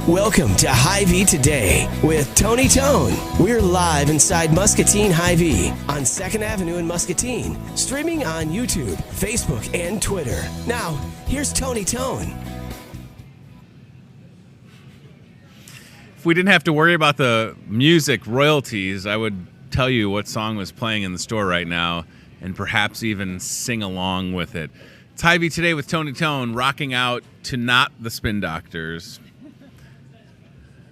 Welcome to Hy-Vee Today with Tony Tone. We're live inside Muscatine Hy-Vee on 2nd Avenue in Muscatine, streaming on YouTube, Facebook, and Twitter. Now, here's Tony Tone. If we didn't have to worry about the music royalties, I would tell you what song was playing in the store right now and perhaps even sing along with it. It's Hy-Vee Today with Tony Tone, rocking out to Not the Spin Doctors.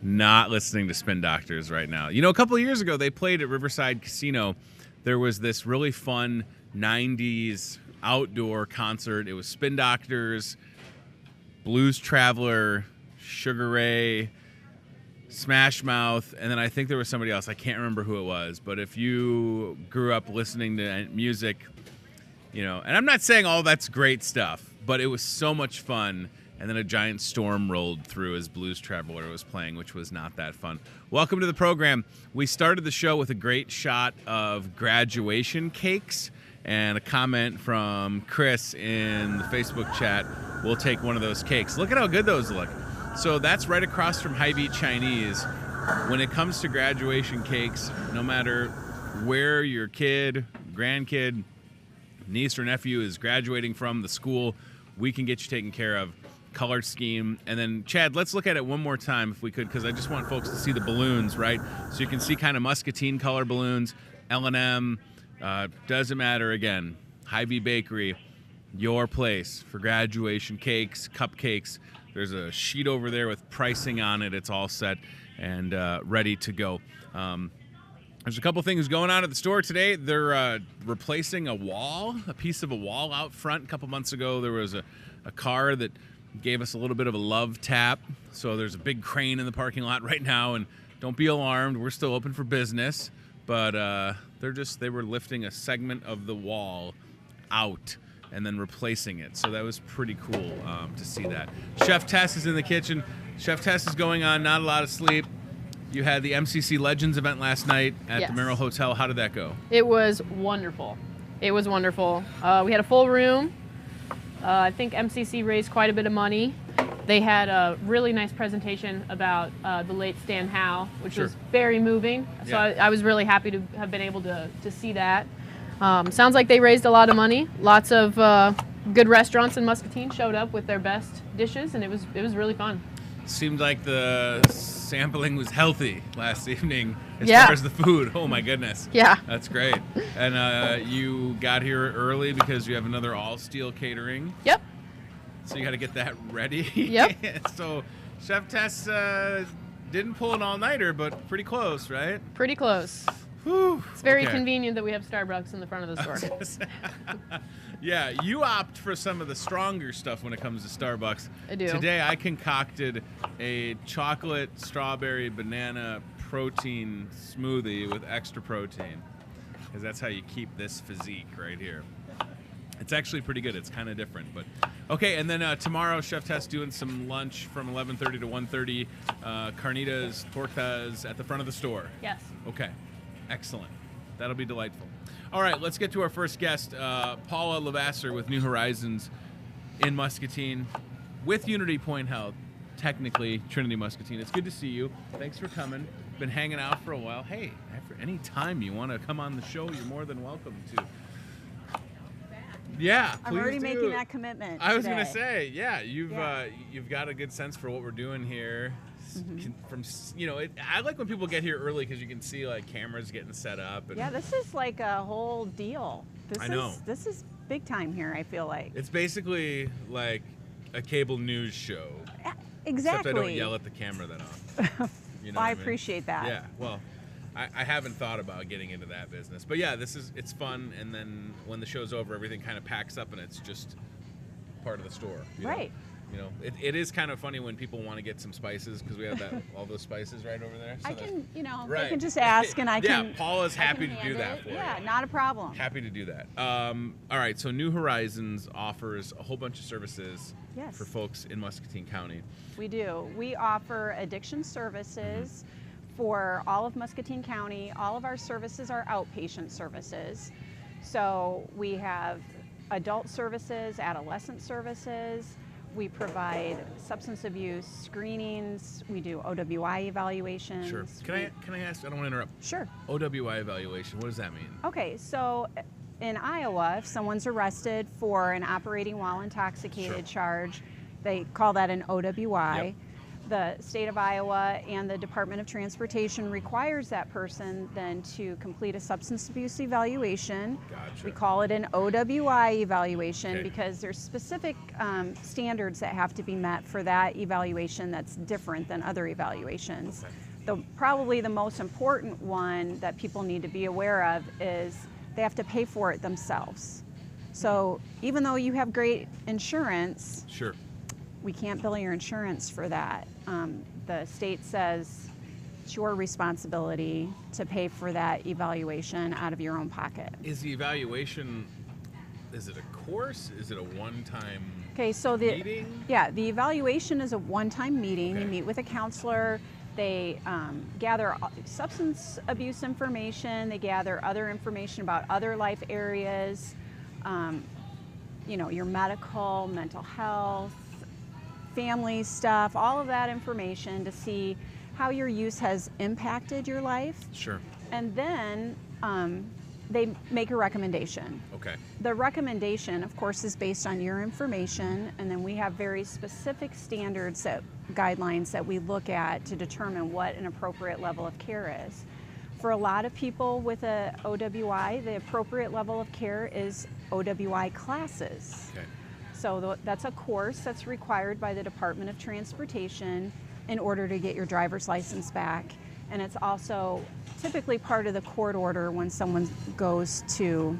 Not listening to Spin Doctors right now. You know, a couple of years ago, they played at Riverside Casino. There was this really fun 90s outdoor concert. It was Spin Doctors, Blues Traveler, Sugar Ray, Smash Mouth, and then I think there was somebody else. I can't remember who it was. But if you grew up listening to music, you know, and I'm not saying all that's great stuff, but it was so much fun. And then a giant storm rolled through as Blues Traveler was playing, which was not that fun. Welcome to the program. We started the show with a great shot of graduation cakes and a comment from Chris in the Facebook chat. We'll take one of those cakes. Look at how good those look. So that's right across from Hy-Vee Chinese. When it comes to graduation cakes, no matter where your kid, grandkid, niece or nephew is graduating from the school, we can get you taken care of. Color scheme. And then, Chad, let's look at it one more time if we could, because I just want folks to see the balloons, right? So you can see kind of Muscatine color balloons, L&M, doesn't matter, again, Hy-Vee Bakery, your place for graduation cakes, cupcakes. There's a sheet over there with pricing on it. It's all set and ready to go. There's a couple things going on at the store today. They're replacing a piece of a wall out front. A couple months ago, there was a car that gave us a little bit of a love tap. So there's a big crane in the parking lot right now, and don't be alarmed, we're still open for business. But they were lifting a segment of the wall out and then replacing it. So that was pretty cool to see that. Chef Tess is in the kitchen. Chef Tess is going on not a lot of sleep. You had the MCC Legends event last night at the Merrill Hotel. How did that go? It was wonderful. It was wonderful. We had a full room. I think MCC raised quite a bit of money. They had a really nice presentation about the late Stan Howe, which was very moving. So I was really happy to have been able to see that. Sounds like they raised a lot of money. Lots of good restaurants in Muscatine showed up with their best dishes, and it was really fun. Seemed like the sampling was healthy last evening as far as the food. Oh my goodness. Yeah. That's great. And you got here early because you have another all-steel catering. Yep. So you got to get that ready. Yep. So Chef Tess didn't pull an all-nighter, but pretty close, right? Pretty close. Whew. It's very convenient that we have Starbucks in the front of the store. Yeah, you opt for some of the stronger stuff when it comes to Starbucks. I do. Today I concocted a chocolate, strawberry, banana protein smoothie with extra protein, because that's how you keep this physique right here. It's actually pretty good. It's kind of different, but okay. And then tomorrow, Chef Tess doing some lunch from 11:30 to 1:30. Carnitas, tortas at the front of the store. Yes. Okay, excellent. That'll be delightful. All right, let's get to our first guest, Paula Lavasser with New Horizons in Muscatine with Unity Point Health, technically Trinity Muscatine. It's good to see you. Thanks for coming. Been hanging out for a while. Hey, for any time you want to come on the show, you're more than welcome to. Yeah, I'm already making that commitment. I was going to say, you've got a good sense for what we're doing here. From I like when people get here early because you can see like cameras getting set up. And this is like a whole deal. This is big time here. I feel like it's basically like a cable news show. Exactly. Except I don't yell at the camera that often. You know I appreciate that. Yeah. Well, I haven't thought about getting into that business, but yeah, it's fun. And then when the show's over, everything kind of packs up and it's just part of the store. Right. You know, it is kind of funny when people want to get some spices because we have all those spices right over there. So I can, right. they can just ask and I can. Yeah, Paula's happy to do that for you. Yeah, not a problem. Happy to do that. All right, so New Horizons offers a whole bunch of services for folks in Muscatine County. We do. We offer addiction services for all of Muscatine County. All of our services are outpatient services. So we have adult services, adolescent services. We provide substance abuse screenings. We do OWI evaluations. Sure. Can I ask? I don't want to interrupt. Sure. OWI evaluation. What does that mean? Okay, so in Iowa, if someone's arrested for an operating while intoxicated charge, they call that an OWI. Yep. The state of Iowa and the Department of Transportation requires that person then to complete a substance abuse evaluation. Gotcha. We call it an OWI evaluation Okay. because there's specific standards that have to be met for that evaluation that's different than other evaluations. Okay. Probably the most important one that people need to be aware of is they have to pay for it themselves. So even though you have great insurance, Sure. we can't bill your insurance for that. The state says it's your responsibility to pay for that evaluation out of your own pocket. Is the evaluation, is it a course? Is it a one-time Okay, so meeting? the evaluation is a one-time meeting. Okay. You meet with a counselor. They gather substance abuse information. They gather other information about other life areas, your medical, mental health, family stuff, all of that information to see how your use has impacted your life. Sure. And then they make a recommendation. Okay. The recommendation, of course, is based on your information, and then we have very specific standards, guidelines that we look at to determine what an appropriate level of care is. For a lot of people with a OWI, the appropriate level of care is OWI classes. Okay. So that's a course that's required by the Department of Transportation in order to get your driver's license back. And it's also typically part of the court order when someone goes to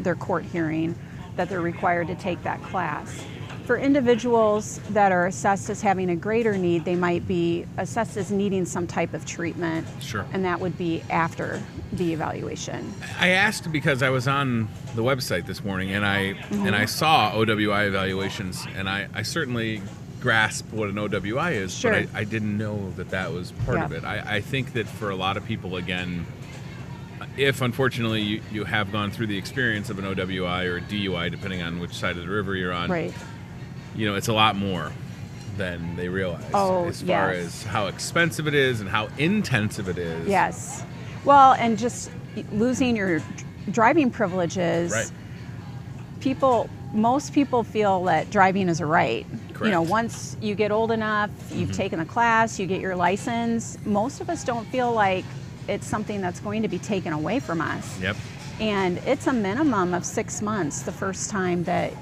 their court hearing, that they're required to take that class. For individuals that are assessed as having a greater need, they might be assessed as needing some type of treatment. Sure. And that would be after the evaluation. I asked because I was on the website this morning and I saw OWI evaluations, and I certainly grasp what an OWI is, Sure. but I didn't know that was part of Yeah. it. I think that for a lot of people, again, if unfortunately you have gone through the experience of an OWI or a DUI, depending on which side of the river you're on, Right. It's a lot more than they realize as far yes. as how expensive it is and how intensive it is. Yes. Well, and just losing your driving privileges. Right. Most people feel that driving is a right. Correct. Once you get old enough, you've taken the class, you get your license, most of us don't feel like it's something that's going to be taken away from us. Yep. And it's a minimum of 6 months the first time that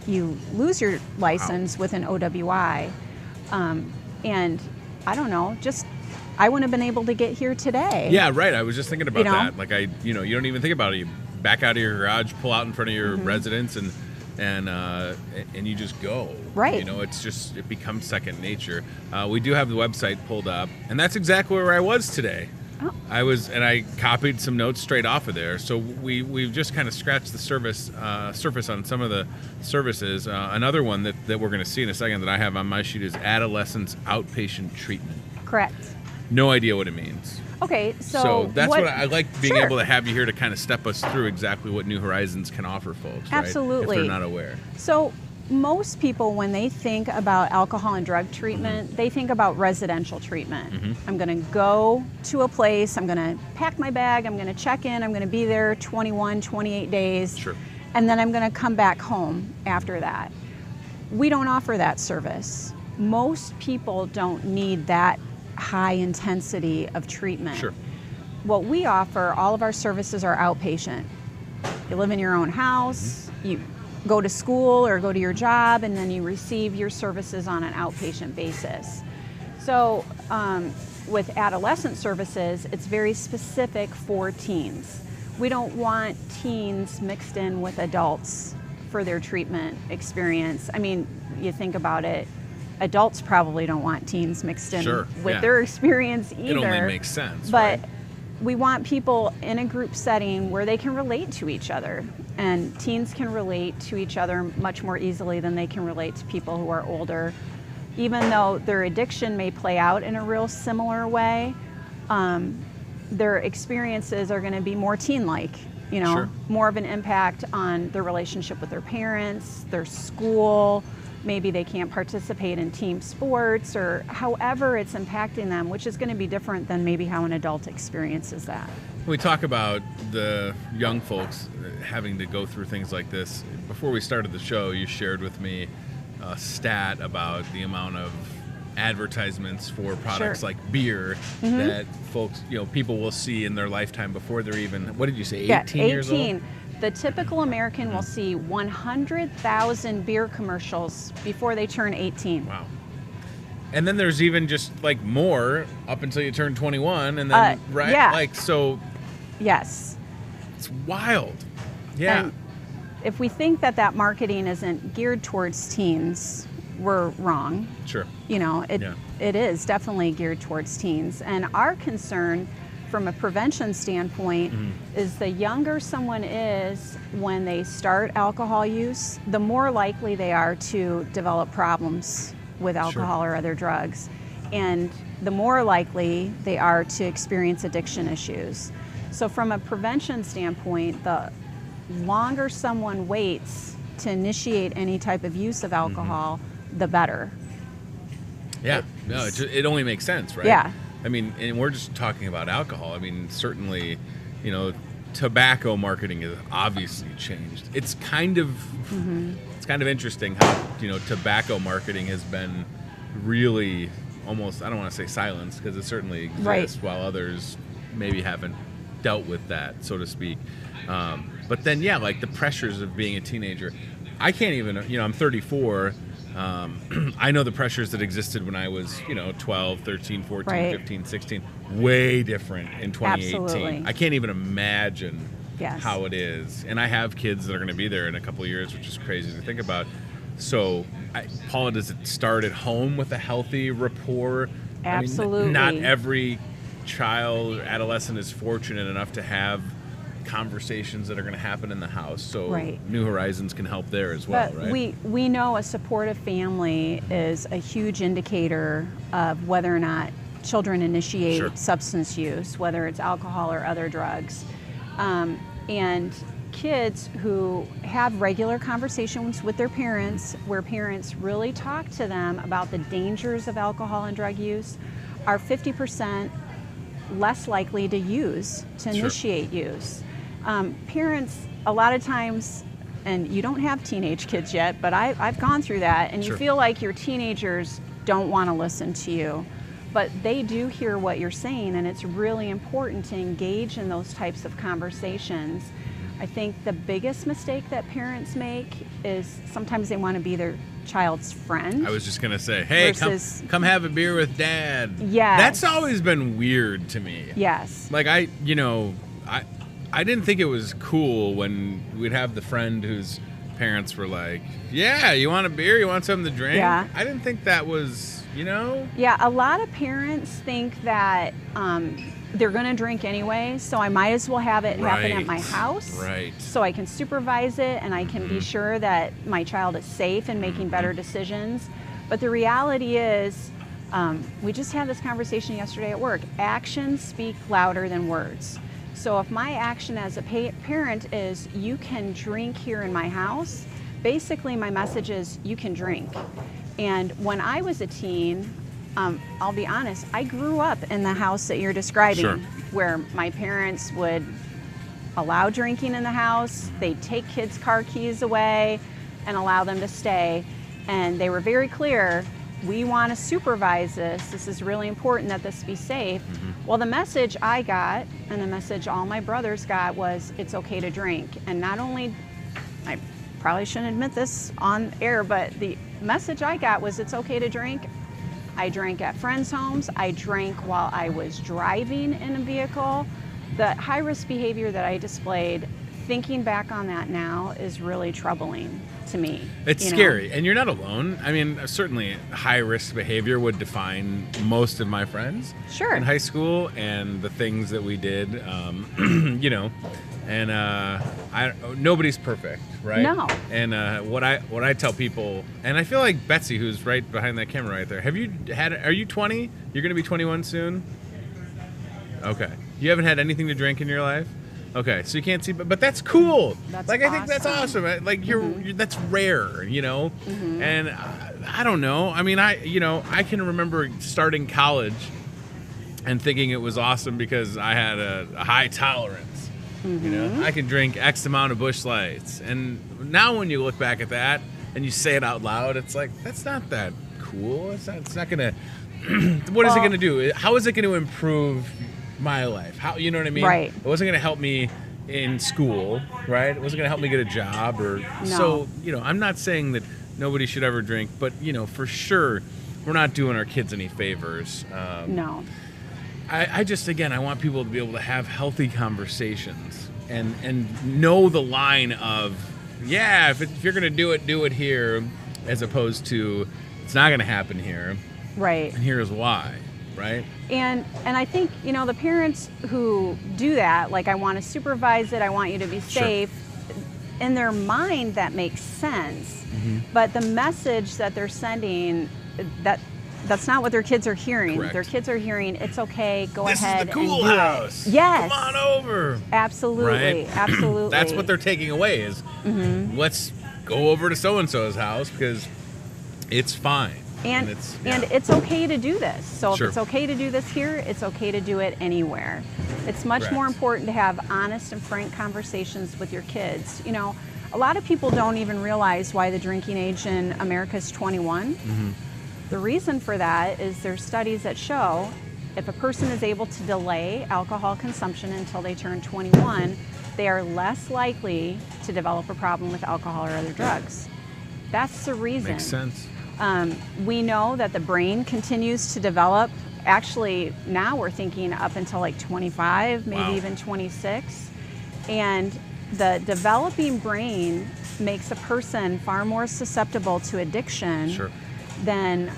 you lose your license with an OWI. And I don't know, I wouldn't have been able to get here today. Yeah, right. I was just thinking about You know? that. Like you don't even think about it. You back out of your garage, pull out in front of your residence, and you just go. Right. It becomes second nature. We do have the website pulled up, and that's exactly where I was today. Oh. I copied some notes straight off of there. So we've just kind of scratched the surface on some of the services. Another one that we're going to see in a second that I have on my sheet is adolescents outpatient treatment. Correct. No idea what it means. Okay, So that's what I like being Sure. able to have you here to kind of step us through exactly what New Horizons can offer folks. Absolutely. Right? If they're not aware. So most people, when they think about alcohol and drug treatment, they think about residential treatment. I'm going to go to a place, I'm going to pack my bag, I'm going to check in, I'm going to be there 21, 28 days, Sure. and then I'm going to come back home after that. We don't offer that service. Most people don't need that high intensity of treatment. Sure. What we offer, all of our services are outpatient. You live in your own house, you go to school or go to your job, and then you receive your services on an outpatient basis. So with adolescent services, it's very specific for teens. We don't want teens mixed in with adults for their treatment experience. I mean, you think about it, adults probably don't want teens mixed in Sure, with yeah. their experience either. It only makes sense. But right? we want people in a group setting where they can relate to each other. And teens can relate to each other much more easily than they can relate to people who are older. Even though their addiction may play out in a real similar way, their experiences are going to be more teen-like, Sure. more of an impact on their relationship with their parents, their school, maybe they can't participate in team sports, or however it's impacting them, which is going to be different than maybe how an adult experiences that. We talk about the young folks having to go through things like this. Before we started the show, you shared with me a stat about the amount of advertisements for products Sure. like beer that folks, people will see in their lifetime before they're even, what did you say, 18 Yeah, years old? The typical American will see 100,000 beer commercials before they turn 18. Wow. And then there's even just like more up until you turn 21, and then right, yeah. like, so Yes. it's wild. Yeah. And if we think that marketing isn't geared towards teens, we're wrong. Sure. It is definitely geared towards teens. And our concern from a prevention standpoint is the younger someone is when they start alcohol use, the more likely they are to develop problems with alcohol or other drugs. And the more likely they are to experience addiction issues. So from a prevention standpoint, the longer someone waits to initiate any type of use of alcohol, the better. Yeah, no, it only makes sense, right? Yeah. I mean, and we're just talking about alcohol. I mean, certainly, tobacco marketing has obviously changed. It's kind of interesting how, tobacco marketing has been really almost, I don't want to say silenced, because it certainly exists, Right. while others maybe haven't dealt with that, so to speak. But then, yeah, like the pressures of being a teenager. I can't even, I'm 34. I know the pressures that existed when I was, 12, 13, 14, Right. 15, 16. Way different in 2018. Absolutely. I can't even imagine Yes. how it is. And I have kids that are going to be there in a couple of years, which is crazy to think about. So, Paula, does it start at home with a healthy rapport? Absolutely. I mean, not every child or adolescent is fortunate enough to have conversations that are going to happen in the house, so Right. New Horizons can help there as well, But right? we know a supportive family is a huge indicator of whether or not children initiate Sure. substance use, whether it's alcohol or other drugs. And kids who have regular conversations with their parents, where parents really talk to them about the dangers of alcohol and drug use, are 50% less likely to use, to Sure. initiate use. Parents, a lot of times, and you don't have teenage kids yet, but I've gone through that, and Sure. you feel like your teenagers don't want to listen to you. But they do hear what you're saying, and it's really important to engage in those types of conversations. I think the biggest mistake that parents make is sometimes they want to be their child's friend. I was just going to say, hey, versus- come have a beer with Dad. Yes. That's always been weird to me. Yes. Like, I didn't think it was cool when we'd have the friend whose parents were like, yeah, you want a beer? You want something to drink? Yeah. I didn't think that was, Yeah, a lot of parents think that they're going to drink anyway, so I might as well have it happen at my Right. house. Right. So I can supervise it and I can be sure that my child is safe and making better decisions. But the reality is, we just had this conversation yesterday at work. Actions speak louder than words. So if my action as a parent is, you can drink here in my house, basically my message is, you can drink. And when I was a teen, I'll be honest, I grew up in the house that you're describing, Sure. where my parents would allow drinking in the house, they'd take kids' car keys away and allow them to stay. And they were very clear, we want to supervise this. This is really important that this be safe. Well, the message I got, and the message all my brothers got, was it's okay to drink. And not only, I probably shouldn't admit this on air, but the message I got was it's okay to drink. I drank at friends' homes. I drank while I was driving in a vehicle. The high-risk behavior that I displayed, thinking back on that now, is really troubling to me. It's you know? scary, and you're not alone. I mean, certainly high-risk behavior would define most of my friends Sure. in high school, and the things that we did, and nobody's perfect, right? No. And what I tell people, and I feel like Betsy, who's right behind that camera right there, are you 20? You're going to be 21 soon? Okay. You haven't had anything to drink in your life? Okay, so you can't see, but that's cool. That's like I think that's awesome. Like you're that's rare, And I don't know. I mean, I can remember starting college and thinking it was awesome because I had a high tolerance. I can drink X amount of Busch Lights, and now when you look back at that and you say it out loud, it's like that's not that cool. It's not gonna. What is it gonna do? How is it gonna improve my life? How, you know what I mean? Right. It wasn't gonna help me in school, right? It wasn't gonna help me get a job or No. so. I'm not saying that nobody should ever drink, but for sure, we're not doing our kids any favors. No. I just, again, I want people to be able to have healthy conversations and know the line of, if you're going to do it here, as opposed to, it's not going to happen here. Right. And here's why, right? And I think, the parents who do that, like, I want to supervise it, I want you to be safe, in their mind that makes sense. But the message that they're sending, that's not what their kids are hearing. Correct. Their kids are hearing, it's okay, go This ahead is the cool and do house. it. Yes. Come on over. Absolutely. Right? Absolutely. That's what they're taking away is, let's go over to so-and-so's house because it's fine. And it's okay to do this. So if Sure. it's okay to do this here, it's okay to do it anywhere. It's much Correct. more important to have honest and frank conversations with your kids. A lot of people don't even realize why the drinking age in America is 21. The reason for that is there's studies that show if a person is able to delay alcohol consumption until they turn 21, they are less likely to develop a problem with alcohol or other drugs. That's the reason. Makes sense. We know that the brain continues to develop. Actually, now we're thinking up until like 25, maybe Wow. even 26. And the developing brain makes a person far more susceptible to addiction Sure. than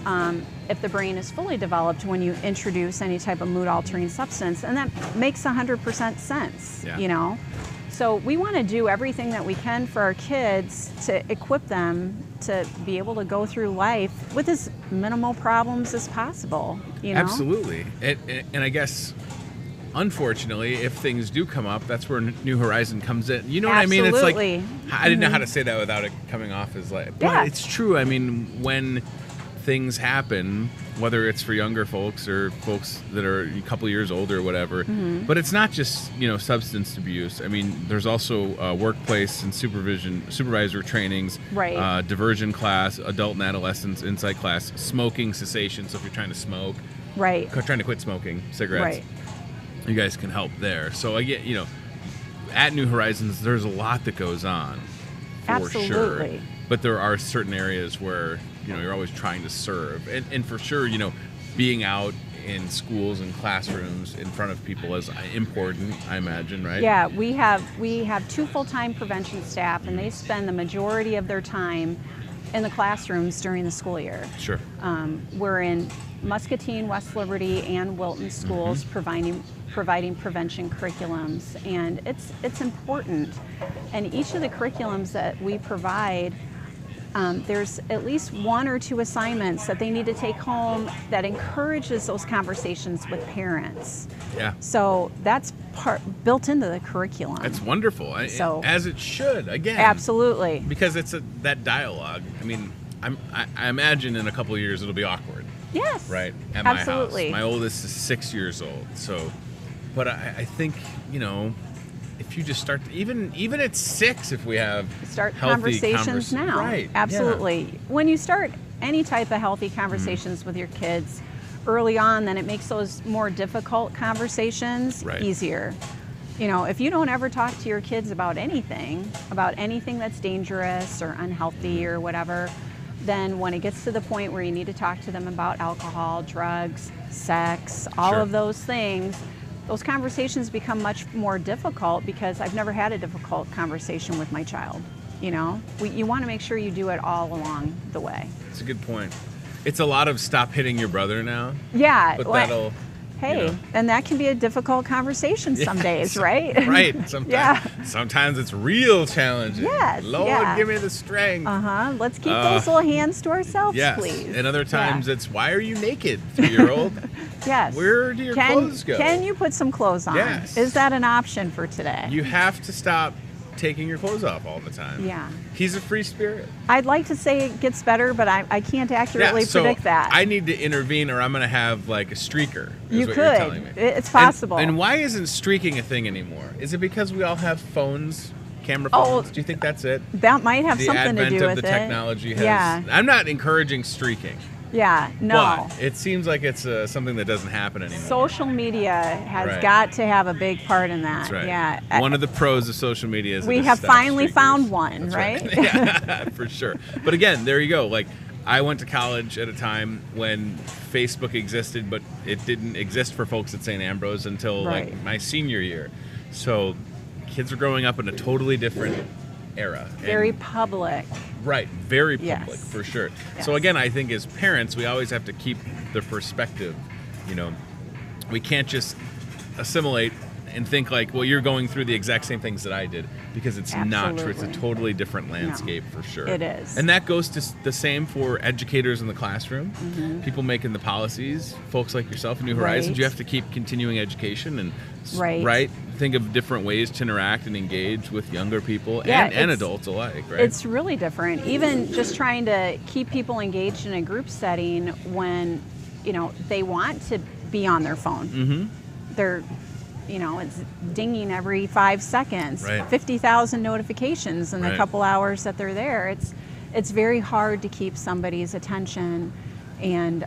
if the brain is fully developed when you introduce any type of mood-altering substance. And that makes 100% sense, Yeah. So we want to do everything that we can for our kids to equip them to be able to go through life with as minimal problems as possible, Absolutely. And I guess, unfortunately, if things do come up, that's where New Horizon comes in. You know what I mean? It's like, Absolutely. I didn't know how to say that without it coming off as like, but Yeah. it's true. I mean, when things happen, whether it's for younger folks or folks that are a couple years older or whatever, but it's not just, substance abuse. I mean, there's also workplace and supervisor trainings, Right. diversion class, adult and adolescents insight class, smoking cessation. So if you're trying to smoke, Right. trying to quit smoking cigarettes, Right. you guys can help there. So I get, at New Horizons, there's a lot that goes on for Absolutely. sure. But there are certain areas where, you're always trying to serve. And for sure, being out in schools and classrooms in front of people is important, I imagine, right? Yeah, we have 2 full-time prevention staff, and they spend the majority of their time in the classrooms during the school year. Sure. We're in Muscatine, West Liberty, and Wilton schools providing prevention curriculums, and it's important. And each of the curriculums that we provide, there's at least 1 or 2 assignments that they need to take home that encourages those conversations with parents. Yeah. So that's built into the curriculum. That's wonderful. So- as it should, again. Absolutely. Because it's that dialogue. I mean, I imagine in a couple of years it'll be awkward. Yes. Right? At Absolutely. my house. My oldest is 6 years old. So, but I think, if you just start, even at 6, if we have Start healthy conversations now. Right. Absolutely. When you start any type of healthy conversations with your kids early on, then it makes those more difficult conversations Right. easier. If you don't ever talk to your kids about anything that's dangerous or unhealthy or whatever, then when it gets to the point where you need to talk to them about alcohol, drugs, sex, all Sure. of those things, those conversations become much more difficult because I've never had a difficult conversation with my child. You want to make sure you do it all along the way. It's a good point. It's a lot of stop hitting your brother now. Yeah. But well, Hey, you know? and that can be a difficult conversation some days, right? Right. Sometimes, Yeah. sometimes it's real challenging. Yes, Lord, yeah. give me the strength. Let's keep those little hands to ourselves, Yes. please. And other times Yeah. it's, why are you naked, 3-year-old? Yes. Where do your clothes go? Can you put some clothes on? Yes. Is that an option for today? You have to stop taking your clothes off all the time. Yeah. He's a free spirit. I'd like to say it gets better, but I can't accurately so predict that. I need to intervene or I'm going to have like a streaker. Is You what could. You're telling me. It's possible. And why isn't streaking a thing anymore? Is it because we all have phones, camera Oh, phones? Do you think that's it? that might have The something to advent do of with the it. technology has. Yeah. I'm not encouraging streaking. Yeah. No. But it seems like it's something that doesn't happen anymore. Social media has Right. got to have a big part in that. That's right. Yeah. One of the pros of social media is we it have stops finally streakers. found one, That's right? Yeah, for sure. But again, there you go. Like, I went to college at a time when Facebook existed, but it didn't exist for folks at St. Ambrose until Right. like my senior year. So kids are growing up in a totally different era. Very And- public. right, very public Yes. for sure. Yes. So again, I think as parents, we always have to keep the perspective. You know, we can't just assimilate and think like, well, you're going through the exact same things that I did, because it's not true. It's a Absolutely. totally different landscape for sure. It is. And that goes to the same for educators in the classroom, people making the policies, folks like yourself in New Horizons. Right. You have to keep continuing education and Right. think of different ways to interact and engage with younger people Yeah, and it's- adults alike, right? It's really different. Even just trying to keep people engaged in a group setting when, they want to be on their phone. Mm-hmm. They're, it's dinging every 5 seconds, Right. 50,000 notifications in the Right. couple hours that they're there. It's very hard to keep somebody's attention and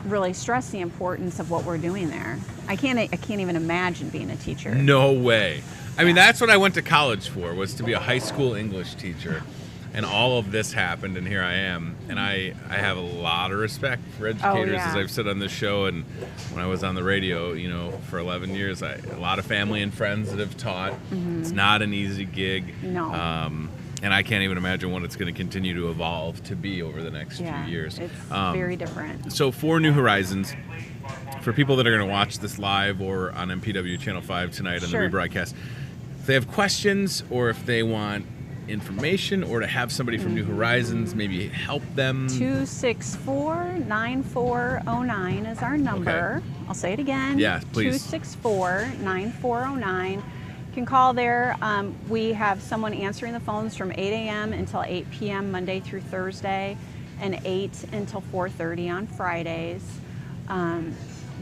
really stress the importance of what we're doing there. I can't even imagine being a teacher. No way. I mean, that's what I went to college for, was to be a high school English teacher. And all of this happened, and here I am. And I have a lot of respect for educators, yeah. as I've said on this show. And when I was on the radio, for 11 years, a lot of family and friends that have taught. It's not an easy gig. No. And I can't even imagine what it's going to continue to evolve to be over the next few years. It's very different. So for New Horizons, for people that are going to watch this live or on MPW Channel 5 tonight on Sure. the rebroadcast, if they have questions or if they want information or to have somebody from New Horizons maybe help them. 264-9409 is our number. Okay. I'll say it again. Yeah, please. 264-9409. You can call there. We have someone answering the phones from 8 a.m. until 8 p.m. Monday through Thursday, and 8 until 4:30 on Fridays.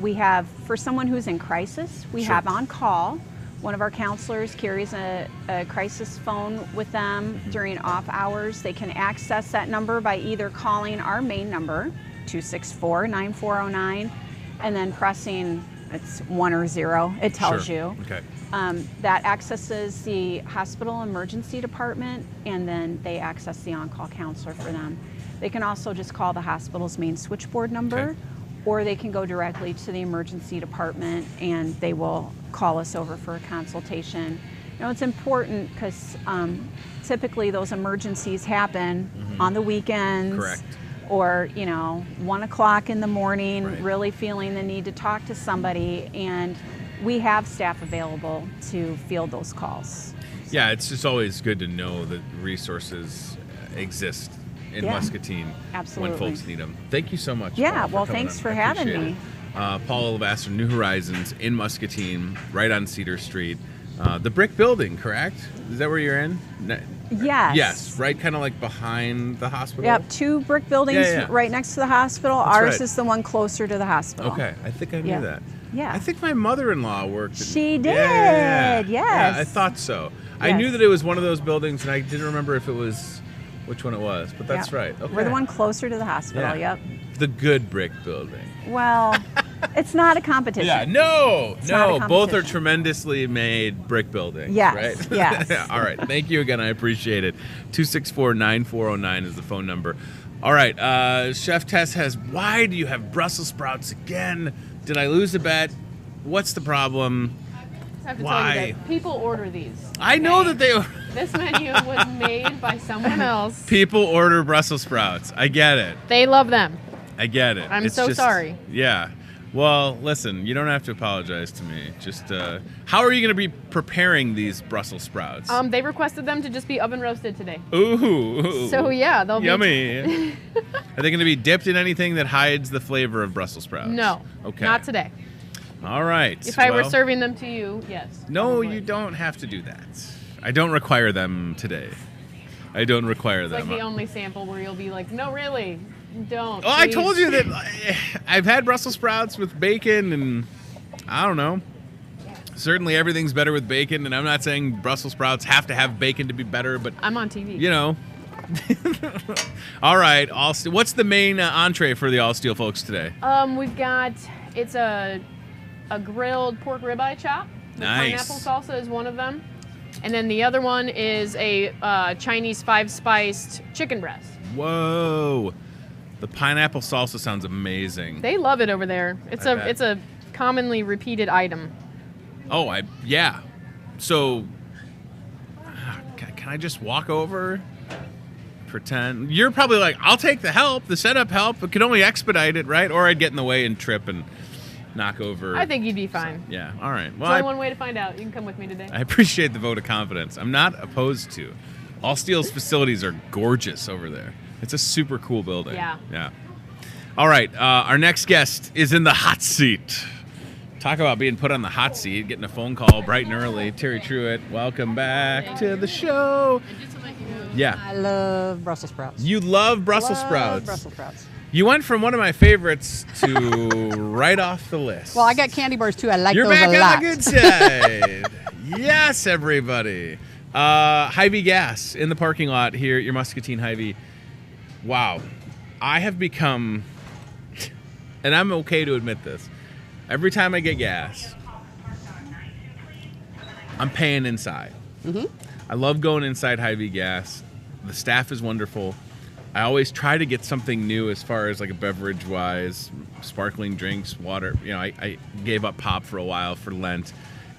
We have, for someone who's in crisis, we Sure. have on call. One of our counselors carries a crisis phone with them during off hours. They can access that number by either calling our main number, 264-9409, and then pressing, it's 1 or 0. It tells Sure. you. Okay. That accesses the hospital emergency department, and then they access the on-call counselor for them. They can also just call the hospital's main switchboard number, Okay. or they can go directly to the emergency department and they will call us over for a consultation. It's important because typically those emergencies happen on the weekends. Correct. Or 1 o'clock in the morning, Right. really feeling the need to talk to somebody, and we have staff available to field those calls. Yeah, it's just always good to know that resources exist in Yeah. Muscatine Absolutely. when folks need them. Thank you so much. Yeah, Paula, well, coming thanks on. for I having appreciate me. it. Paula Levasseur, New Horizons in Muscatine, right on Cedar Street. The brick building, correct? Is that where you're in? Yes. Yes, right, kind of like behind the hospital. Yep, 2 brick buildings Yeah. right next to the hospital. That's Ours right. is the one closer to the hospital. Okay, I think I knew Yeah. that. Yeah. I think my mother-in-law worked. She did, Yeah, yes. I thought so. I Yes. knew that it was one of those buildings, and I didn't remember if it was which one it was, but that's Yep. right. Okay. We're the one closer to the hospital, Yeah. yep. The good brick building. Well, it's not a competition. Yeah, no, It's not a both are competition. tremendously made brick buildings. Yes, right? yes. All right, thank you again. I appreciate it. 264-9409 is the phone number. All right, Chef Tess has, why do you have Brussels sprouts again? Did I lose a bet? What's the problem? I have to Why? tell you that people order these. I know okay? that they This menu was made by someone else. people order Brussels sprouts. I get it. They love them. I get it. I'm It's so just- sorry. Yeah. Well, listen, you don't have to apologize to me. Just how are you going to be preparing these Brussels sprouts? They requested them to just be oven roasted today. Ooh. So yeah, they'll yummy. be Are they going to be dipped in anything that hides the flavor of Brussels sprouts? No. Okay. Not today. All right. If I were serving them to you, yes. No, probably. you don't have to do that. I don't require them today. I don't require It's them. like the only sample where you'll be like, no, really, don't. Oh, I please." told you that I've had Brussels sprouts with bacon, and I don't know. Certainly everything's better with bacon, and I'm not saying Brussels sprouts have to have bacon to be better, but I'm on TV. you know. All right, what's the main entree for the All Steel folks today? We've got, it's a grilled pork ribeye chop. The Nice. pineapple salsa is one of them. And then the other one is a Chinese 5-spiced chicken breast. Whoa. The pineapple salsa sounds amazing. They love it over there. It's I bet. it's a commonly repeated item. Oh, yeah. So, can I just walk over? Pretend. You're probably like, I'll take the help, the setup help. It could only expedite it, right? Or I'd get in the way and trip and knock over. I think you'd be fine. Yeah, all right. There's Well, only one way to find out. You can come with me today. I appreciate the vote of confidence. I'm not opposed to. All Steel's facilities are gorgeous over there. It's a super cool building. Yeah. Yeah. All right. Our next guest is in the hot seat. Talk about being put on the hot seat, getting a phone call bright and early. Terry Truitt, welcome back to the show. Yeah. I love Brussels sprouts. You love Brussels Love sprouts. Brussels sprouts. You went from one of my favorites to right off the list. Well, I got candy bars too. I like You're those back a lot. on the good side. Yes, everybody. Hy-Vee gas in the parking lot here at your Muscatine Hy-Vee. Wow. I have become, and I'm okay to admit this, every time I get gas, I'm paying inside. Mm-hmm. I love going inside Hy-Vee gas. The staff is wonderful. I always try to get something new as far as like a beverage wise, sparkling drinks, water. You know, I gave up pop for a while for Lent.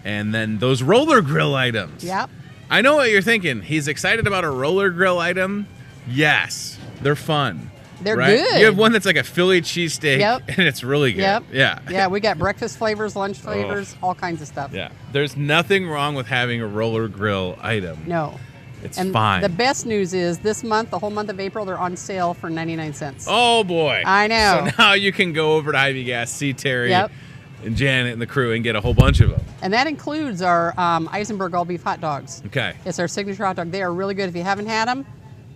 And then those roller grill items. Yep. I know what you're thinking. He's excited about a roller grill item. Yes, they're fun. They're right? good. You have one that's like a Philly cheesesteak, Yep. and it's really good. Yep. Yeah. Yeah, we got breakfast flavors, lunch flavors, all kinds of stuff. Yeah. There's nothing wrong with having a roller grill item. No. It's And fine. the best news is this month, the whole month of April, they're on sale for 99 cents. Oh, boy. I know. So now you can go over to Hy-Vee Gas, see Terry Yep. and Janet and the crew and get a whole bunch of them. And that includes our Eisenberg all beef hot dogs. Okay. It's our signature hot dog. They are really good. If you haven't had them,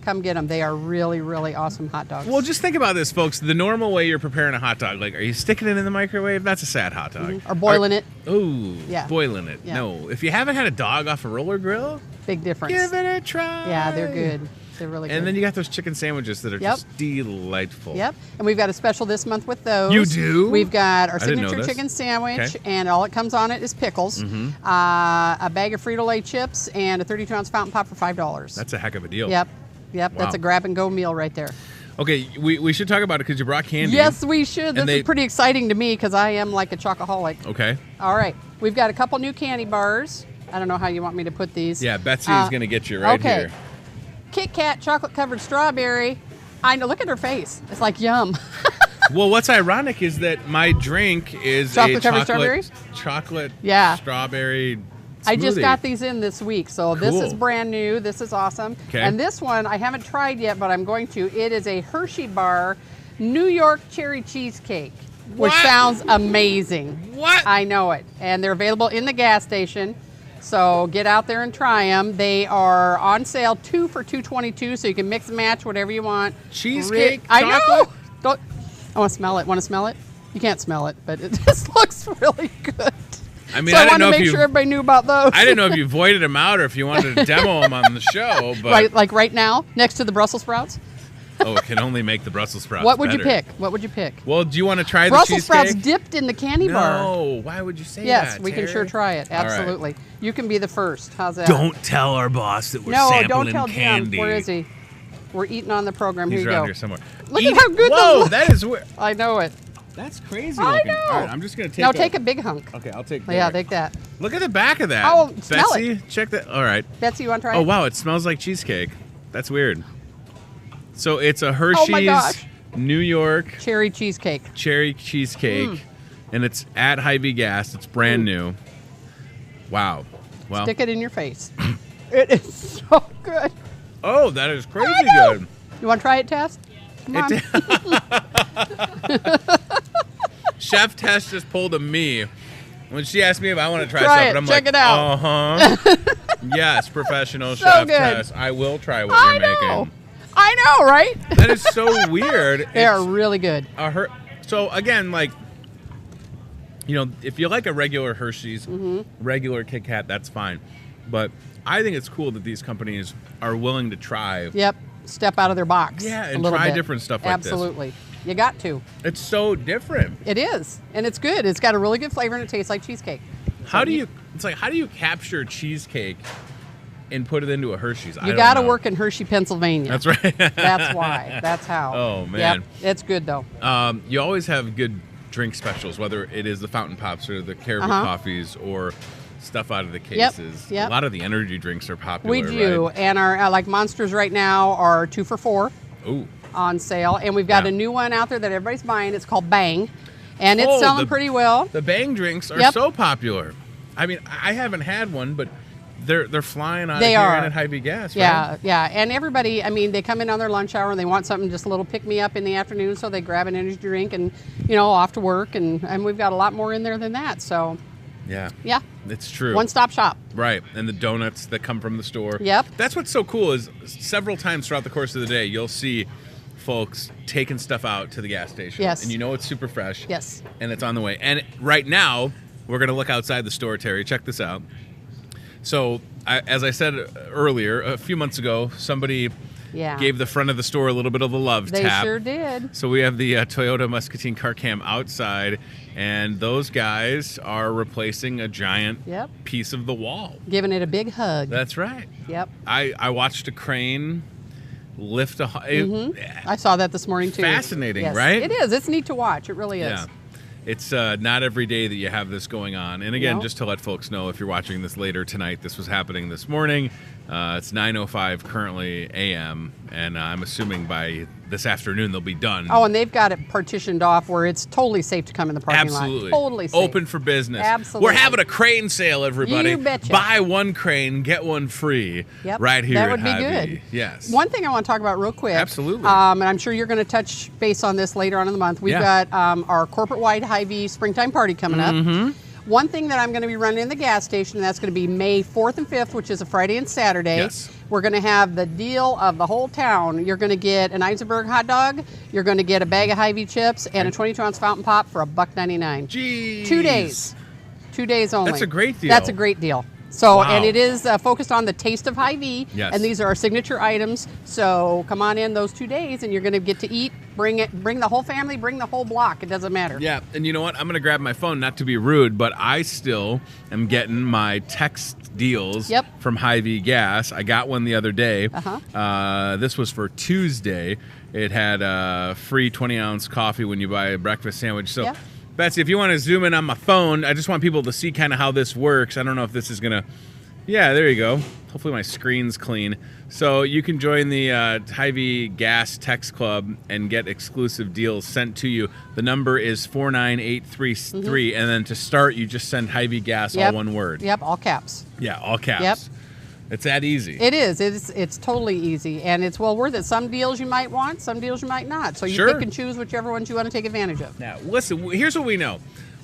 come get them. They are really, really awesome hot dogs. Well, just think about this, folks. The normal way you're preparing a hot dog, like, are you sticking it in the microwave? That's a sad hot dog. Or boiling it. Ooh, Yeah. boiling it. Yeah. No. If you haven't had a dog off a roller grill, Big difference. give it a try. Yeah, they're good. They're really good. And then you got those chicken sandwiches that are Yep. just delightful. Yep. And we've got a special this month with those. You do? We've got our I didn't know signature this. chicken sandwich, Okay. and all it comes on it is pickles, Mhm. a bag of Frito-Lay chips, and a 32-ounce fountain pop for $5. That's a heck of a deal. Yep. Yep. Wow. That's a grab-and-go meal right there. Okay, we should talk about it because you brought candy. Yes, we should. This they- is pretty exciting to me because I am like a chocoholic. Okay. All right. We've got a couple new candy bars. I don't know how you want me to put these. Yeah, Betsy is going to get you right okay. here. Kit Kat chocolate covered strawberry. I know. Look at her face. It's like yum. Well, what's ironic is that my drink is Chocolate-covered strawberries? chocolate Yeah. strawberry I just smoothie. got these in this week, so this is Cool. brand new. This is awesome. Okay. And this one I haven't tried yet, but I'm going to. It is a Hershey bar New York cherry cheesecake, which What? sounds amazing. What? I know it. And they're available in the gas station. So get out there and try them. They are on sale 2 for $2.22, so you can mix and match whatever you want. Cheesecake, I know. chocolate? Don't, I want to smell it. Want to smell it? You can't smell it, but it just looks really good. I mean, so I I didn't wanted know to if make you. sure everybody knew about those. I didn't know if you voided them out or if you wanted to demo them on the show. But Right, like right now, next to the Brussels sprouts. oh, it can only make the Brussels sprouts. What would you better. pick? What would you pick? Well, do you want to try the Brussels cheesecake? sprouts dipped in the candy bar. No, why would you say Yes, that? we can Terry? sure try it. All right. Absolutely. You can be the first. How's that? Don't tell our boss that we're No, sampling don't tell candy. Jim. Where is he? We're eating on the program. He's Here you around go. here somewhere. Look Eat at how it. good Whoa, those look. that is weird. I know it. That's crazy I looking. know. All right, I'm just gonna take. Now take a big hunk. Okay, I'll take. Yeah, that. take that. Look at the back of that. Oh, smell Betsy, check that. All right. Betsy, you want to try Oh it? wow, it smells like cheesecake. That's weird. So it's a Hershey's gosh. New York Cherry cheesecake. cherry cheesecake. and it's at Hy-Vee gas. It's brand new. Wow. Well, Stick it in your face. It is so good. oh, that is crazy good. You want to try it, Tess? Come on. Chef Tess just pulled a me when she asked me if I want to try Try something. it. I'm Check like, it out. uh-huh. Yes, professional So Chef good. Tess. I will try what I you're know. making. I know, right? That is so weird. They are really good. So again, like, you know, if you like a regular Hershey's, regular Kit Kat, that's fine. But I think it's cool that these companies are willing to try. Yep. Step out of their box. Yeah, a and little try bit. different stuff like this. Absolutely. You got to. It's so different. It is. And it's good. It's got a really good flavor and it tastes like cheesecake. How do you capture cheesecake and put it into a Hershey's? You got to work in Hershey, Pennsylvania. That's right. That's why. That's how. Oh, man. Yep. It's good, though. You always have good drink specials, whether it is the fountain pops or the Caribou coffees or stuff out of the cases. Yep. A lot of the energy drinks are popular. We do. Right? And our like Monsters right now are 2 for $4 Ooh. on sale. And we've got Yeah. a new one out there that everybody's buying. It's called Bang. And it's Oh, selling pretty well. The Bang drinks are Yep. so popular. I mean, I haven't had one, but they're flying out They of here are. and at Hy-Vee gas, right? Yeah, yeah. And everybody, I mean, they come in on their lunch hour and they want something just a little pick-me-up in the afternoon, so they grab an energy drink and, you know, off to work. And we've got a lot more in there than that. So, Yeah. yeah, It's true. one-stop shop. Right, and the donuts that come from the store. Yep. That's what's so cool is several times throughout the course of the day, you'll see folks taking stuff out to the gas station. Yes. And you know it's super fresh. Yes. And it's on the way. And right now, we're going to look outside the store, Terry. Check this out. So, as I said earlier, a few months ago, somebody Yeah. gave the front of the store a little bit of the love They tap. sure did. So we have the Toyota Muscatine car cam outside, and those guys are replacing a giant Yep. piece of the wall. Giving it a big hug. That's right. Yep. I watched a crane lift a... I saw that this morning, too. Fascinating, Yes. right? It is. It's neat to watch. It really is. Yeah. It's not every day that you have this going on. And again, No. just to let folks know, if you're watching this later tonight, this was happening this morning. It's 9:05 currently a.m., and I'm assuming by this afternoon they'll be done. Oh, and they've got it partitioned off where it's totally safe to come in the parking Absolutely. lot. Totally safe. Open for business. Absolutely. We're having a crane sale, everybody. You betcha. Buy one crane, get one free. Yep. Right here That at would be Hy-Vee. good. Yes. One thing I want to talk about real quick. Absolutely. And I'm sure you're going to touch base on this later on in the month. We've Yeah. got our corporate-wide Hy-Vee springtime party coming up. Mm-hmm. One thing that I'm going to be running in the gas station, and that's going to be May 4th and 5th, which is a Friday and Saturday. Yes. We're going to have the deal of the whole town. You're going to get an Eisenberg hot dog. You're going to get a bag of Hy-Vee chips and a 22-ounce fountain pop for $1.99. Jeez. 2 days. 2 days only. That's a great deal. That's a great deal. So, Wow. and it is focused on the taste of Hy-Vee. Yes. And these are our signature items. So come on in those 2 days and you're going to get to eat. Bring the whole family, bring the whole block. It doesn't matter. Yeah, and you know what? I'm going to grab my phone, not to be rude, but I still am getting my text deals Yep. from Hy-Vee Gas. I got one the other day. Uh-huh. This was for Tuesday. It had a free 20-ounce coffee when you buy a breakfast sandwich. So, Yeah. Betsy, if you want to zoom in on my phone, I just want people to see kind of how this works. I don't know if this is going to... Yeah, there you go. Hopefully my screen's clean. So you can join the Hy-Vee Gas Text Club and get exclusive deals sent to you. The number is 49833, and then to start, you just send Hy-Vee Gas, all Yep. one word. Yep, all caps. Yeah, all caps. Yep. It's that easy. It is. It's totally easy, and it's well worth it. Some deals you might want, some deals you might not. So you Sure. pick and choose whichever ones you want to take advantage of. Now, listen, here's what we know.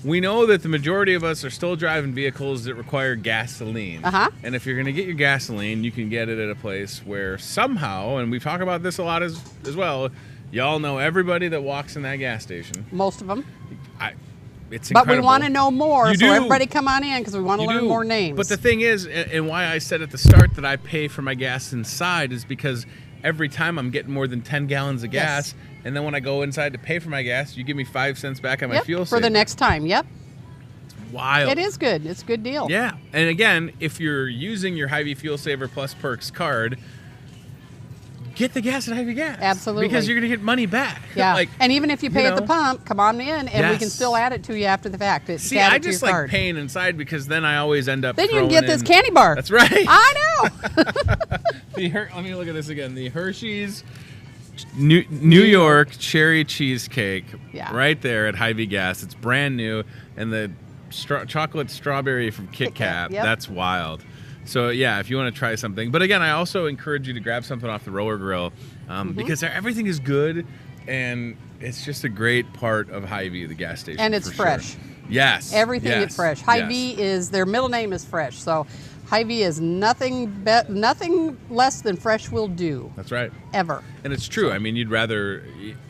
We know that the majority of us are still driving vehicles that require gasoline. Uh-huh. And if you're going to get your gasoline, you can get it at a place where somehow, and we talk about this a lot as well, y'all know everybody that walks in that gas station. Most of them. It's But incredible. we want to know more, You so do. everybody come on in because we want to You learn do. more names. But the thing is, and why I said at the start that I pay for my gas inside is because every time I'm getting more than 10 gallons of gas, Yes. and then when I go inside to pay for my gas, you give me 5 cents back on my Yep, fuel for the saver. next time. Yep. Wild. It is good. It's a good deal. Yeah. And again, if you're using your Hy-Vee Fuel Saver Plus Perks card, get the gas at Hy-Vee Gas. Absolutely. Because you're going to get money back. Yeah. Like, and even if you pay you at the know. pump, come on in and we can Yes. still add it to you after the fact. see, Add I it to just your like card. paying inside because then I always end up Then you can throwing get this in- candy bar. That's right. I know. Let me look at this again. The Hershey's New York cherry cheesecake, Yeah. right there at Hy-Vee gas. It's brand new, and the chocolate strawberry from Kit Kat. Yep. That's wild. So yeah, if you want to try something, but again, I also encourage you to grab something off the roller grill because everything is good, and it's just a great part of Hy-Vee, the gas station. And it's for fresh. Sure. Yes. Everything yes. is fresh. Hy-Vee is, their middle name is Fresh. So Hy-Vee is nothing less than fresh will do. That's right. Ever. And it's true. I mean, you'd rather,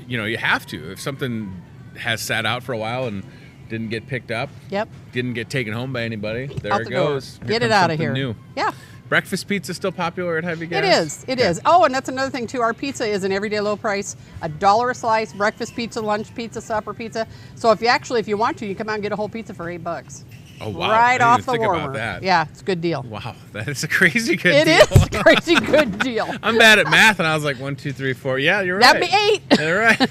you have to. If something has sat out for a while and didn't get picked up, Yep. didn't get taken home by anybody, there Out it the door. goes. Here Get it comes out of something here. New. Yeah. Breakfast pizza still popular at Hy-Vee gas? It is. It is. Oh, and that's another thing too. Our pizza is an everyday low price, $1 a slice. Breakfast pizza, lunch pizza, supper pizza. So if you want to, you come out and get a whole pizza for $8. Oh wow! Right I didn't off even the think warmer. about that. Yeah, it's a good deal. Wow, that is a crazy good It deal. is a crazy good deal. I'm bad at math, and I was like 1, 2, 3, 4. Yeah, you're right. That'd be 8. You're right.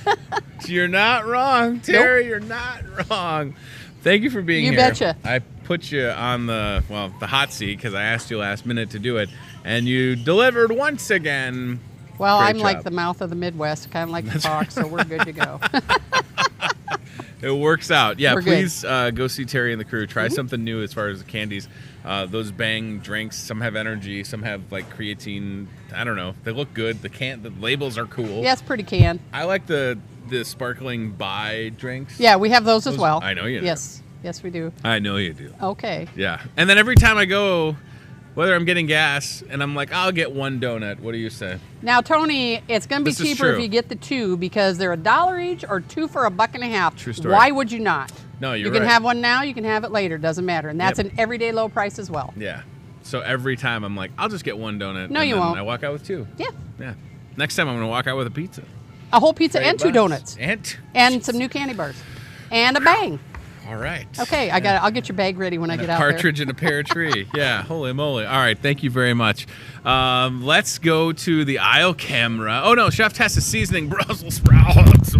You're not wrong, Terry. You're not wrong. Thank you for being You here. betcha. I put you on the hot seat because I asked you last minute to do it, and you delivered once again. Well, Great I'm like job. the mouth of the Midwest, kind of like to talk, so we're good to go. It works out. Yeah, We're please go see Terry and the crew. Try something new as far as the candies. Those Bang drinks, some have energy, some have like creatine. I don't know. They look good. The labels are cool. Yes, pretty can. I like the sparkling Bai drinks. Yeah, we have those as well. I know you do. Yes, yes, we do. I know you do. Okay. Yeah. And then every time I go, whether I'm getting gas and I'm like, I'll get one donut. What do you say? Now, Tony, it's going to be This is cheaper if true. you get the 2 because they're $1 each or 2 for $1.50. True story. Why would you not? No, you're You can right. have one now, you can have it later. Doesn't matter, and that's Yep. an everyday low price as well. Yeah. So every time I'm like, I'll just get one donut. No, and you then won't. I walk out with 2. Yeah, Yeah. Next time I'm going to walk out with a pizza. a whole pizza and 2 $8. donuts and some new candy bars and a Bang. All right. Okay, I'll get your bag ready when I get out Partridge in a pear tree. Yeah, holy moly. All right, thank you very much. Let's go to the aisle camera. Oh, no, Chef Tess is seasoning Brussels sprouts.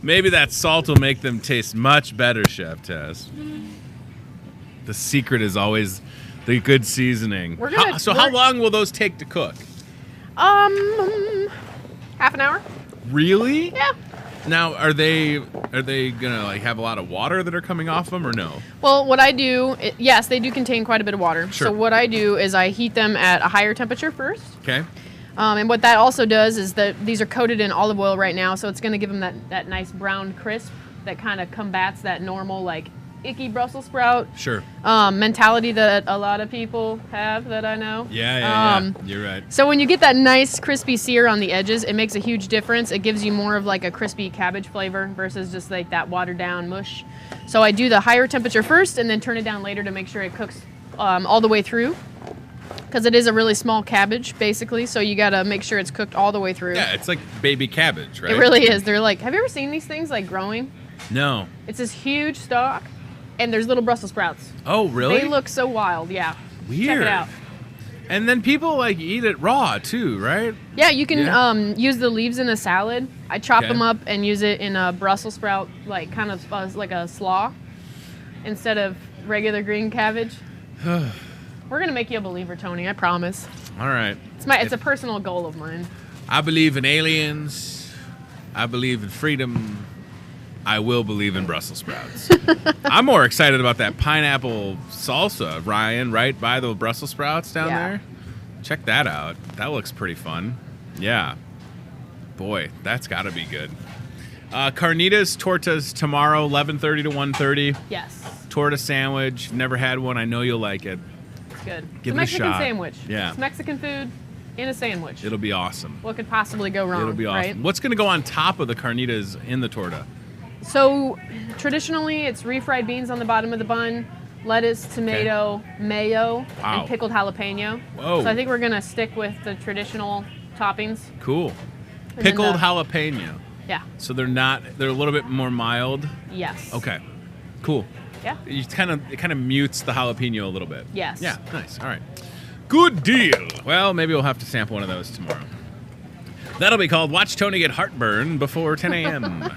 Maybe that salt will make them taste much better, Chef Tess. The secret is always the good seasoning. How long will those take to cook? Half an hour. Really? Yeah. Now, are they gonna like have a lot of water that are coming off them, or no? Well, what I do, yes, they do contain quite a bit of water. Sure. So what I do is I heat them at a higher temperature first. Okay. And what that also does is that these are coated in olive oil right now, so it's going to give them that nice brown crisp that kind of combats that normal, like, icky Brussels sprout Sure. mentality that a lot of people have that I know. Yeah. You're right. So when you get that nice crispy sear on the edges, it makes a huge difference. It gives you more of like a crispy cabbage flavor versus just like that watered down mush. So I do the higher temperature first and then turn it down later to make sure it cooks all the way through. Because it is a really small cabbage, basically, so you gotta make sure it's cooked all the way through. Yeah, it's like baby cabbage, right? It really is. They're like, have you ever seen these things like growing? No. It's this huge stalk, and there's little Brussels sprouts. Oh, really? They look so wild, yeah. weird. Check it out. And then people like eat it raw too, right? Yeah, you can Yeah. use the leaves in a salad. I chop Okay. them up and use it in a Brussels sprout, like kind of like a slaw, instead of regular green cabbage. We're gonna make you a believer, Tony. I promise. All right. It's a personal goal of mine. I believe in aliens. I believe in freedom. I will believe in Brussels sprouts. I'm more excited about that pineapple salsa, Ryan, right by the Brussels sprouts down Yeah. there. Check that out. That looks pretty fun. Yeah. Boy, that's got to be good. Carnitas tortas tomorrow, 11:30 to 1:30. Yes, Torta sandwich. Never had one. I know you'll like it. it's good. Give it it's a a Mexican shot. sandwich. Yeah. It's Mexican food in a sandwich. It'll be awesome. What could possibly go wrong? It'll be awesome. Right? What's going to go on top of the carnitas in the torta? So traditionally, it's refried beans on the bottom of the bun, lettuce, tomato, mayo, Wow. and pickled jalapeno. Whoa. So I think we're gonna stick with the traditional toppings. Cool. then Pickled the- jalapeno. Yeah. So they're a little bit more mild. Yes. Okay. Cool. Yeah. It kind of mutes the jalapeno a little bit. Yes. Yeah, nice. All right. Good deal. Well, maybe we'll have to sample one of those tomorrow. That'll be called Watch Tony Get Heartburn Before 10 a.m.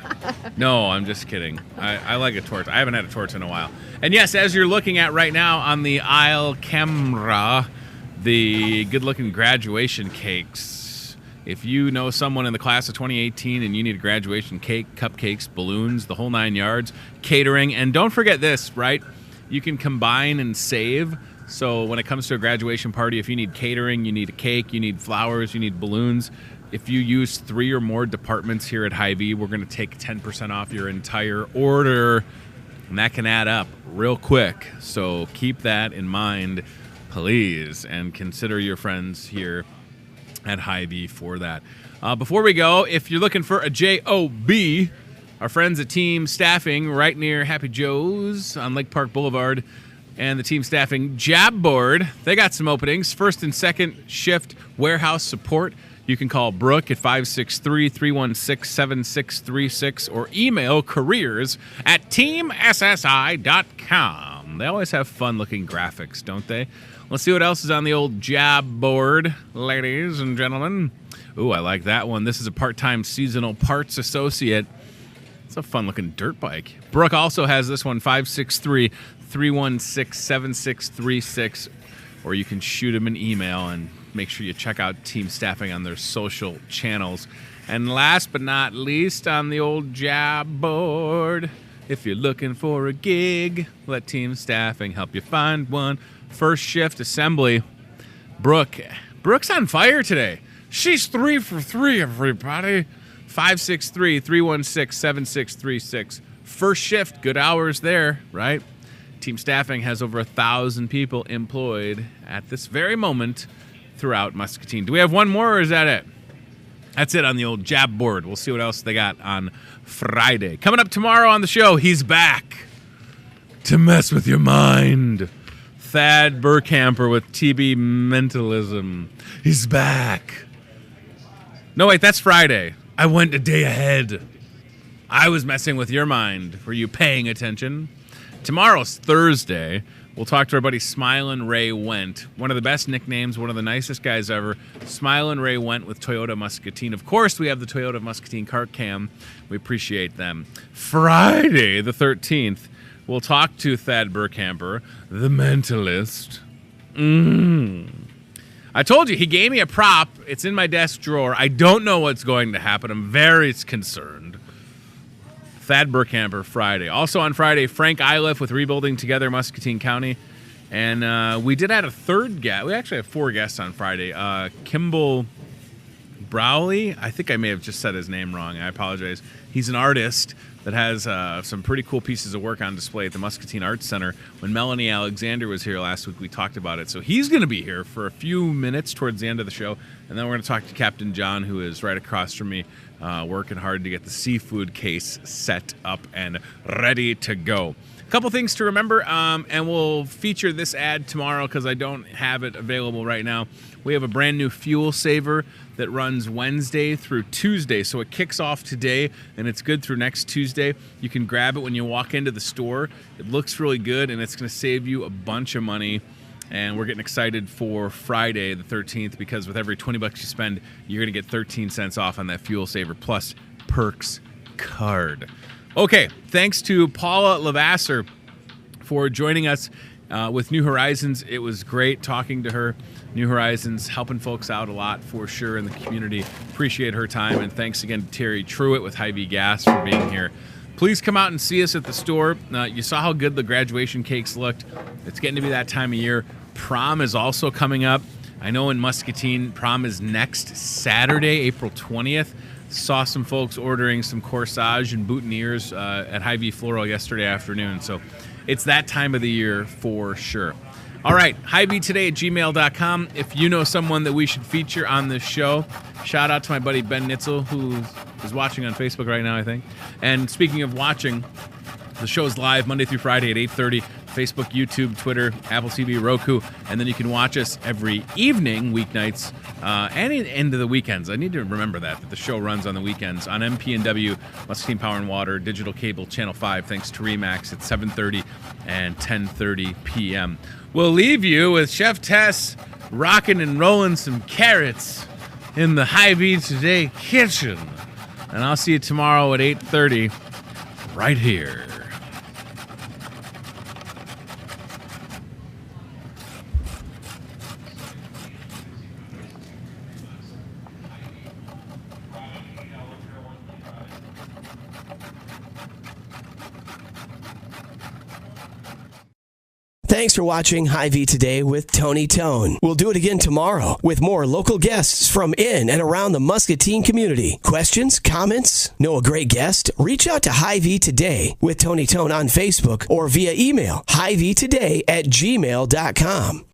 No, I'm just kidding. I like a torta. I haven't had a torta in a while. And yes, as you're looking at right now on the aisle camera, the good-looking graduation cakes. If you know someone in the class of 2018 and you need a graduation cake, cupcakes, balloons, the whole 9 yards, catering, and don't forget this, right? You can combine and save. So when it comes to a graduation party, if you need catering, you need a cake, you need flowers, you need balloons, if you use 3 or more departments here at Hy-Vee, we're going to take 10% off your entire order, and that can add up real quick. So keep that in mind, please, and consider your friends here at Hy-Vee for that. Before we go, if you're looking for a JOB, our friends at Team Staffing right near Happy Joe's on Lake Park Boulevard and the Team Staffing Job Board, they got some openings. First and second shift warehouse support. You can call Brooke at 563-316-7636 or email careers@teamssi.com. They always have fun-looking graphics, don't they? Let's see what else is on the old job board, ladies and gentlemen. Ooh, I like that one. This is a part-time seasonal parts associate. It's a fun-looking dirt bike. Brooke also has this one, 563-316-7636, or you can shoot him an email and make sure you check out Team Staffing on their social channels. And last but not least, on the old job board, if you're looking for a gig, let Team Staffing help you find one. First shift assembly. Brooke's on fire today. She's 3 for 3, everybody. 563-316-7636. First shift, good hours there, right? Team Staffing has over 1,000 people employed at this very moment throughout Muscatine. Do we have one more, or is that it? That's it on the old job board. We'll see what else they got on Friday. Coming up tomorrow on the show, he's back to mess with your mind. Thad Burkhamper with TB Mentalism. He's back. No, wait, that's Friday. I went a day ahead. I was messing with your mind. Were you paying attention? Tomorrow's Thursday. We'll talk to our buddy Smilin' Ray Went. One of the best nicknames, one of the nicest guys ever. Smilin' Ray Went with Toyota Muscatine. Of course, we have the Toyota Muscatine cart cam. We appreciate them. Friday, the 13th, we'll talk to Thad Burkhamper, the mentalist. I told you, he gave me a prop. It's in my desk drawer. I don't know what's going to happen. I'm very concerned. Thad Burkhamper, Friday. Also on Friday, Frank Iliff with Rebuilding Together Muscatine County. And we did add a third guest. We actually have 4 guests on Friday. Kimball Browley. I think I may have just said his name wrong. I apologize. He's an artist that has some pretty cool pieces of work on display at the Muscatine Arts Center. When Melanie Alexander was here last week, we talked about it. So he's going to be here for a few minutes towards the end of the show. And then we're going to talk to Captain John, who is right across from me, working hard to get the seafood case set up and ready to go. A couple things to remember, and we'll feature this ad tomorrow because I don't have it available right now. We have a brand new fuel saver that runs Wednesday through Tuesday. So it kicks off today, and it's good through next Tuesday. You can grab it when you walk into the store. It looks really good, and it's going to save you a bunch of money. And we're getting excited for Friday, the 13th, because with every $20 you spend, you're going to get 13 cents off on that fuel saver plus Perks card. Okay, thanks to Paula Lavasser for joining us with New Horizons. It was great talking to her. New Horizons helping folks out a lot for sure in the community. Appreciate her time, and thanks again to Terry Truitt with Hy-Vee Gas for being here. Please come out and see us at the store. You saw how good the graduation cakes looked. It's getting to be that time of year. Prom is also coming up. I know in Muscatine, prom is next Saturday, April 20th. Saw some folks ordering some corsage and boutonnieres at Hy-Vee Floral yesterday afternoon. So it's that time of the year for sure. All right, Hy-Vee@gmail.com. If you know someone that we should feature on this show, shout out to my buddy Ben Nitzel, who is watching on Facebook right now, I think. And speaking of watching, the show is live Monday through Friday at 8:30. Facebook, YouTube, Twitter, Apple TV, Roku, and then you can watch us every evening, weeknights, and into the weekends. I need to remember that the show runs on the weekends on MP&W, Muscatine Power and Water, digital cable, Channel 5, thanks to Remax at 7:30 and 10:30 p.m. We'll leave you with Chef Tess rocking and rolling some carrots in the Hy-Vee Today kitchen. And I'll see you tomorrow at 8:30 right here. Thanks for watching Hy-Vee Today with Tony Tone. We'll do it again tomorrow with more local guests from in and around the Muscatine community. Questions, comments, know a great guest? Reach out to Hy-Vee Today with Tony Tone on Facebook or via email, hyveetoday@gmail.com.